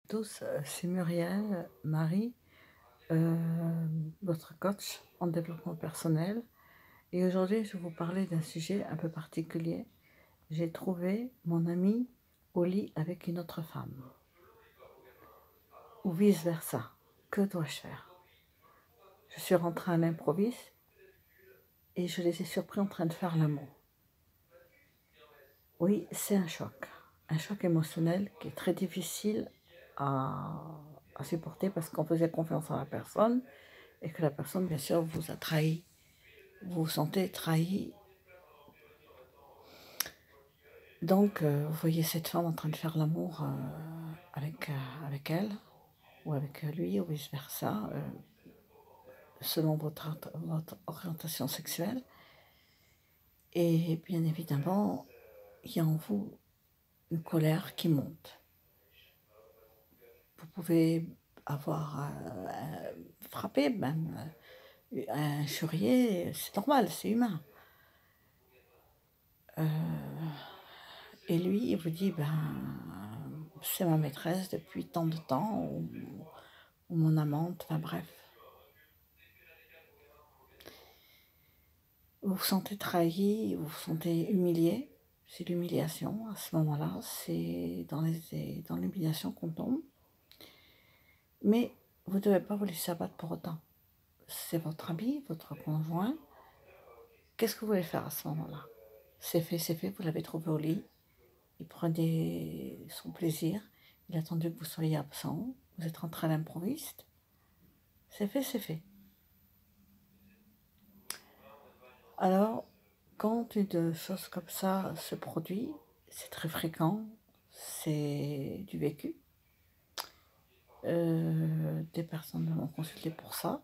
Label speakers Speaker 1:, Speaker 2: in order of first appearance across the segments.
Speaker 1: tous, c'est Muriel, Marie, votre coach en développement personnel. Et aujourd'hui, je vais vous parler d'un sujet un peu particulier. J'ai trouvé mon ami au lit avec une autre femme, ou vice-versa. Que dois-je faire? Je suis rentrée à l'improviste et je les ai surpris en train de faire l'amour. Oui, c'est un choc émotionnel qui est très difficile à supporter parce qu'on faisait confiance en la personne et que la personne, bien sûr, vous a trahi. Vous vous sentez trahi. Donc, vous voyez cette femme en train de faire l'amour avec elle, ou avec lui, ou vice-versa, selon votre orientation sexuelle. Et bien évidemment, il y a en vous une colère qui monte. Vous pouvez avoir frappé, même injurié, c'est normal, c'est humain. Et lui, il vous dit, c'est ma maîtresse depuis tant de temps, ou mon amante, enfin bref. Vous vous sentez trahi, vous vous sentez humilié, c'est l'humiliation à ce moment-là, c'est dans l'humiliation qu'on tombe. Mais vous ne devez pas vous laisser abattre pour autant. C'est votre ami, votre conjoint. Qu'est-ce que vous voulez faire à ce moment-là? C'est fait, vous l'avez trouvé au lit, il prenait son plaisir, il a attendu que vous soyez absent, vous êtes rentré à l'improviste. C'est fait. Alors, quand une chose comme ça se produit, c'est très fréquent, c'est du vécu. Des personnes m'ont consulté pour ça.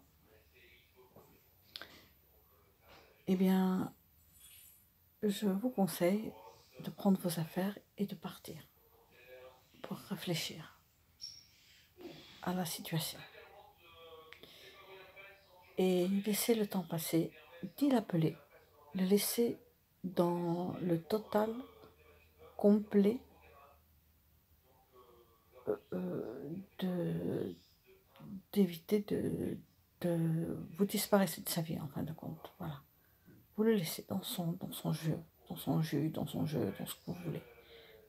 Speaker 1: Eh bien, je vous conseille de prendre vos affaires et de partir pour réfléchir à la situation. Et laisser le temps passer, ni l'appeler, le laisser dans le total, complet de d'éviter de vous disparaître de sa vie en fin de compte. Voilà. Vous le laissez dans son jeu, dans son jus, dans son jeu, dans ce que vous voulez.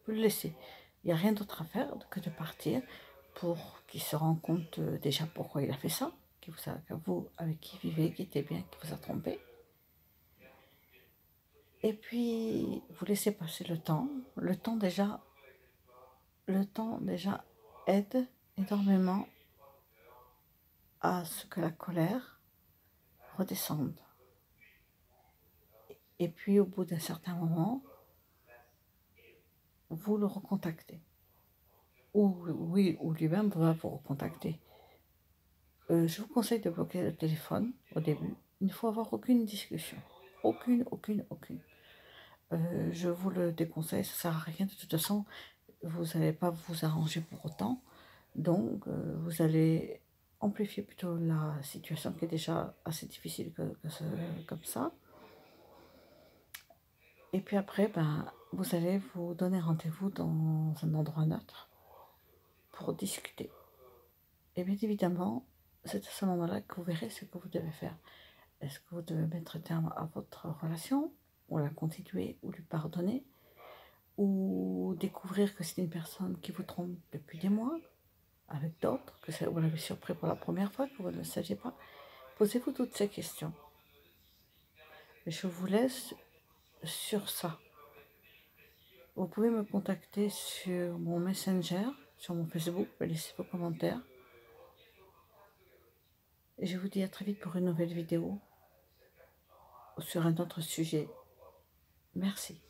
Speaker 1: Vous le laissez. Il n'y a rien d'autre à faire que de partir pour qu'il se rende compte déjà pourquoi il a fait ça, que vous, avec qui il vivait, qui était bien, qui vous a trompé. Et puis, vous laissez passer le temps. Le temps déjà aide énormément à ce que la colère redescende. Et puis, au bout d'un certain moment, vous le recontactez. Ou lui-même va vous recontacter. Je vous conseille de bloquer le téléphone au début. Il ne faut avoir aucune discussion. Aucune. Je vous le déconseille, ça ne sert à rien. De toute façon, vous n'allez pas vous arranger pour autant. Donc, vous allez amplifier plutôt la situation qui est déjà assez difficile comme ça. Et puis après, vous allez vous donner rendez-vous dans un endroit neutre pour discuter. Et bien évidemment, c'est à ce moment-là que vous verrez ce que vous devez faire. Est-ce que vous devez mettre terme à votre relation, ou la continuer, ou lui pardonner, ou découvrir que c'est une personne qui vous trompe depuis des mois, avec d'autres, que vous l'avez surpris pour la première fois, que vous ne le saviez pas? Posez-vous toutes ces questions. Je vous laisse sur ça. Vous pouvez me contacter sur mon Messenger, sur mon Facebook, laissez vos commentaires. Et je vous dis à très vite pour une nouvelle vidéo ou sur un autre sujet. Merci.